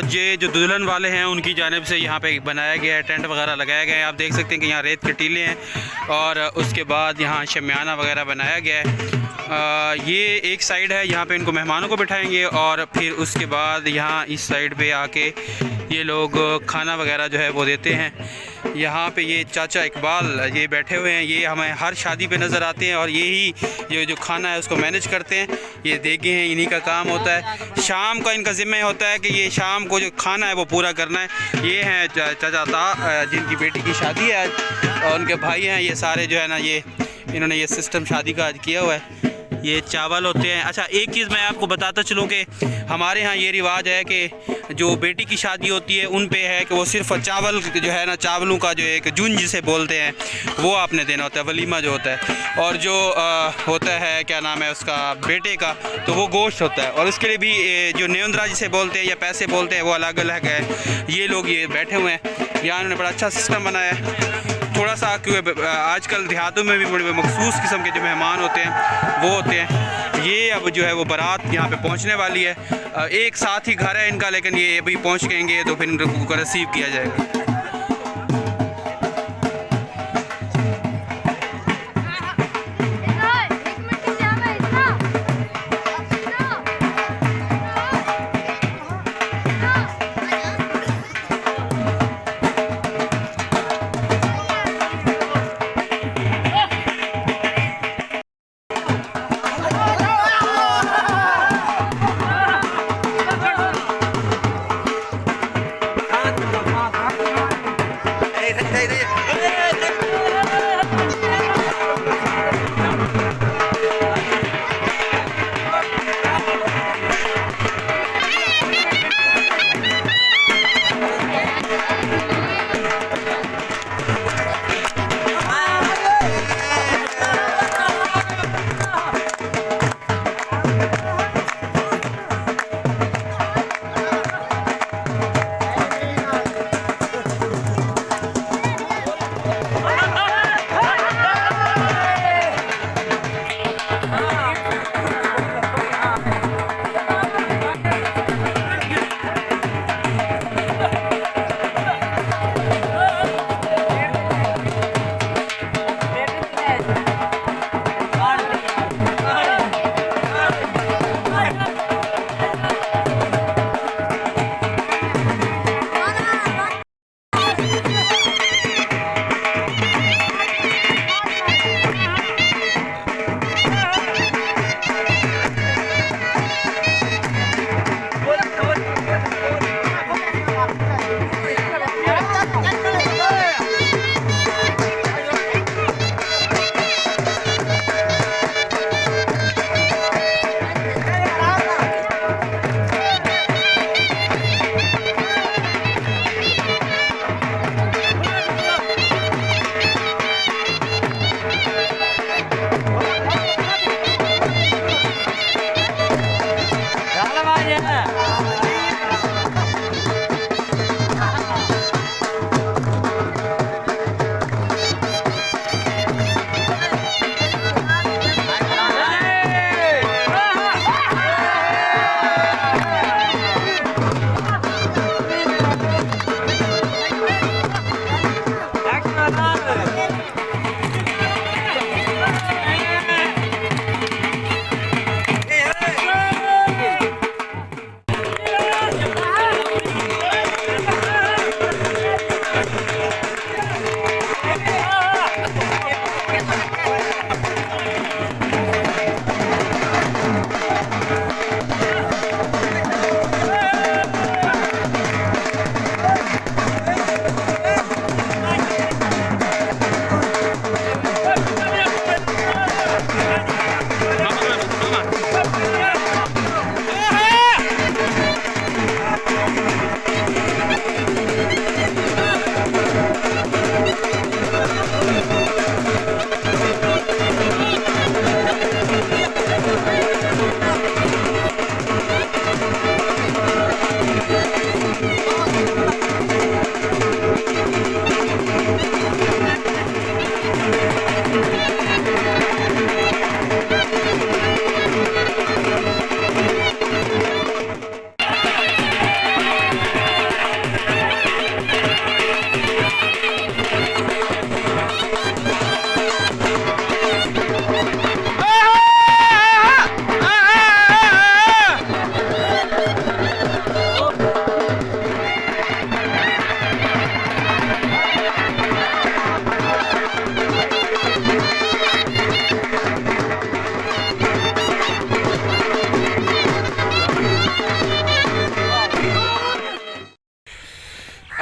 ये जो दुल्हन वाले हैं उनकी जानिब से यहाँ पे बनाया गया है, टेंट वगैरह लगाया गया है। आप देख सकते हैं कि यहाँ रेत के टीले हैं और उसके बाद यहाँ शमियाना वगैरह बनाया गया है। ये एक साइड है, यहाँ पे इनको मेहमानों को बिठाएंगे और फिर उसके बाद यहाँ इस साइड पे आके ये लोग खाना वगैरह जो है वो देते हैं। यहाँ पे ये चाचा इकबाल ये बैठे हुए हैं, ये हमें हर शादी पे नज़र आते हैं और यही ये जो खाना है उसको मैनेज करते हैं। ये देखे हैं, इन्हीं का काम होता है। शाम का इनका ज़िम्मा होता है कि ये शाम को जो खाना है वो पूरा करना है। ये हैं चाचा जिनकी बेटी की शादी है आज और उनके भाई हैं ये सारे जो है ना, ये इन्होंने ये सिस्टम शादी का आज किया हुआ है। ये चावल होते हैं। अच्छा, एक चीज़ मैं आपको बताता चलूँ कि हमारे यहाँ ये रिवाज है कि जो बेटी की शादी होती है उन पे है कि वो सिर्फ चावल जो है ना, चावलों का जो एक जुन जिसे बोलते हैं वो आपने देना होता है, वलीमा जो होता है। और जो होता है क्या नाम है उसका बेटे का, तो वो गोश्त होता है। और उसके लिए भी जो नेवंदरा जिसे बोलते हैं या पैसे बोलते हैं वो अलग अलग है। ये लोग ये बैठे हुए हैं, यहाँ उन्होंने बड़ा अच्छा सिस्टम बनाया है। थोड़ा सा क्योंकि आजकल देहातों में भी बड़े मखसूस किस्म के जो मेहमान होते हैं वो होते हैं। ये अब जो है वो बारात यहाँ पे पहुँचने वाली है। एक साथ ही घर है इनका, लेकिन ये अभी पहुँच गएंगे तो फिर इनको रिसीव किया जाएगा।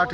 8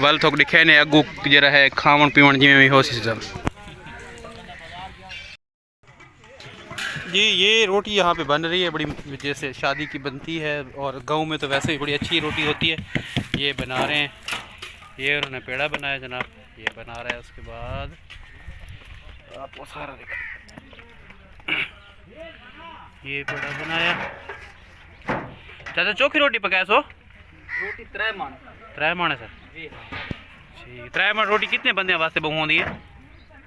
वल थोक दिखे ने अगू जरा है खावन पीवन जिमें भी हो सिस्टम। जी ये रोटी यहाँ पे बन रही है बड़ी जैसे शादी की बनती है, और गांव में तो वैसे ही बड़ी अच्छी रोटी होती है। ये बना रहे हैं, ये उन्होंने पेड़ा बनाया जनाब, ये बना रहा है। उसके बाद आपको सारा दिखा, ये पेड़ा बनाया। चाचा चोखी रोटी पकाया सो? रोटी त्रै मान है सर जी। त्रै मान रोटी कितने बंदे वास्ते बहु होती है?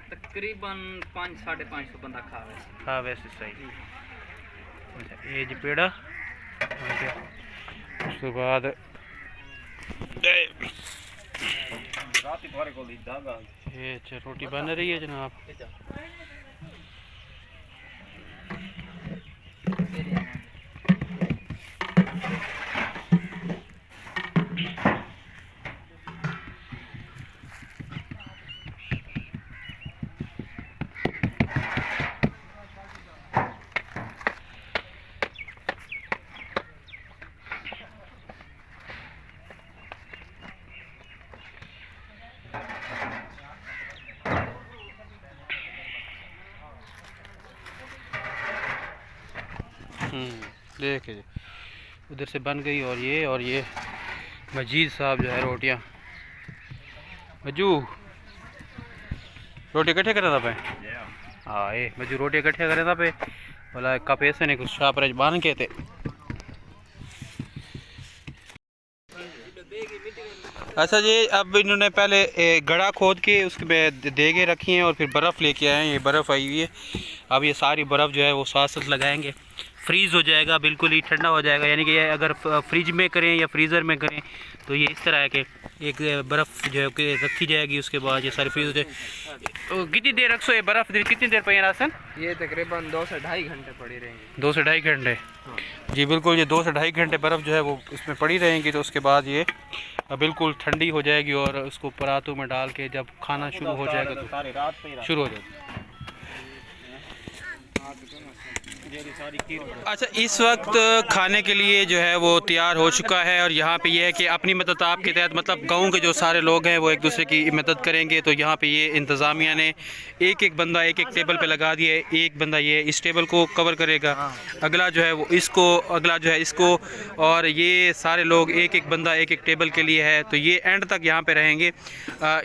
तकरीबन 500-550 बंदा खावे। हाँ वैसे सही। अच्छा ये जी पेड़ा, उसके बाद ये अच्छा रोटी बन रही है जनाब। देखिए जी उधर से बन गई, और ये मजीद साहब जो है रोटियां, मजू रोटी इकट्ठे करे था पे। हाँ ये मजू रोटी इकट्ठे करे था पे बोला कप ऐसे नहीं कुछ शाप रज बांध के थे। अच्छा जी अब इन्होंने पहले गड़ा खोद के उसमें देगे रखी हैं और फिर बर्फ़ लेके आए हैं। ये बर्फ़ आई हुई है, अब ये सारी बर्फ़ जो है वो साथ साथ लगाएंगे, फ्रीज़ हो जाएगा, बिल्कुल ही ठंडा हो जाएगा। यानी कि अगर फ्रिज में करें या फ्रीज़र में करें तो ये इस तरह है कि एक बर्फ़ जो है रखी जाएगी, उसके बाद ये सारी फ्रीज़ हो जाए। तो कितनी देर रखो ये बर्फ़, कितनी देर पे रासन? ये तकरीबन 2 से ढाई घंटे पड़ी रहेंगी। 2 से ढाई घंटे जी बिल्कुल, ये 2 से ढाई घंटे बर्फ़ जो है वो इसमें पड़ी रहेंगी। तो उसके बाद ये बिल्कुल ठंडी हो जाएगी और उसको परातों में डाल के जब खाना शुरू हो जाएगा तो शुरू हो जाएगा। अच्छा इस वक्त खाने के लिए जो है वो तैयार हो चुका है, और यहाँ पे ये है कि अपनी मदद आपके तहत मतलब गांव के जो सारे लोग हैं वो एक दूसरे की मदद करेंगे। तो यहाँ पे ये इंतज़ामिया ने एक बंदा एक टेबल पे लगा दिया है। एक बंदा ये इस टेबल को कवर करेगा, अगला जो है वो इसको, अगला जो है इसको, और ये सारे लोग एक बंदा एक टेबल के लिए है। तो ये एंड तक यहाँ पे रहेंगे।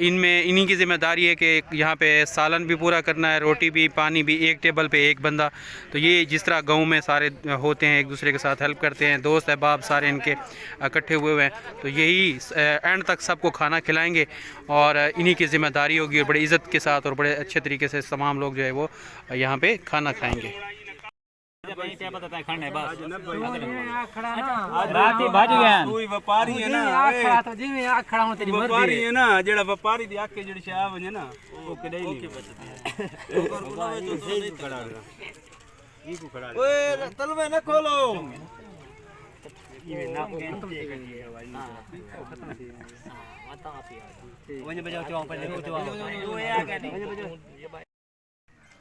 इनमें इन्हीं की ज़िम्मेदारी है कि यहाँ पे सालन भी पूरा करना है, रोटी भी, पानी भी, एक टेबल पे एक बंदा। तो ये जिस तरह गाँव में सारे होते हैं एक दूसरे के साथ हेल्प करते हैं, दोस्त अहबाब सारे इनके इकट्ठे हुए हैं। तो यही एंड तक सबको खाना खिलाएंगे और इन्हीं की ज़िम्मेदारी होगी, और बड़ी इज़्ज़त के साथ और बड़े अच्छे तरीके से तमाम लोग जो है वो यहाँ पे खाना खाएंगे। तलवे न खोलो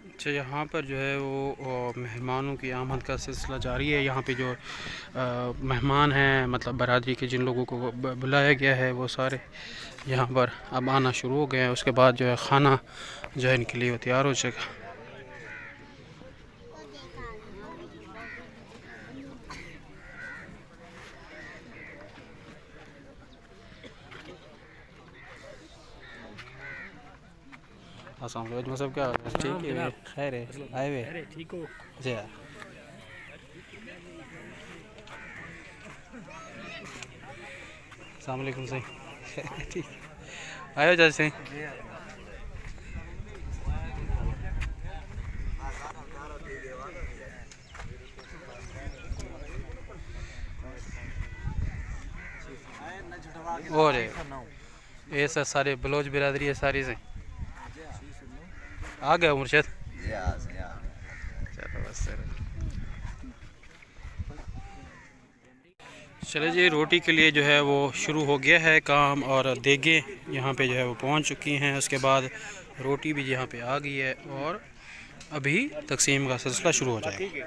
अच्छा यहाँ पर जो है वो मेहमानों की आमद का सिलसिला जारी है। यहाँ पे जो मेहमान हैं मतलब बरादरी के जिन लोगों को बुलाया गया है वो सारे यहाँ पर अब आना शुरू हो गए हैं। उसके बाद जो है ख़ाना जो है इनके लिए वो तैयार हो जाएगा। अस्सलाम वालेकुम सब, क्या ठीक है? खैर है, आए हुए ठीक हो? अच्छा अस्सलाम वालेकुम सही ठीक आए हो जैसे और ये सर सारे बलोच बिरादरी है सारी से आ गया मुर्शद। चले जी रोटी के लिए जो है वो शुरू हो गया है काम, और देगे यहाँ पे जो है वो पहुँच चुकी हैं। उसके बाद रोटी भी यहाँ पे आ गई है और अभी तकसीम का सिलसिला शुरू हो जाएगा।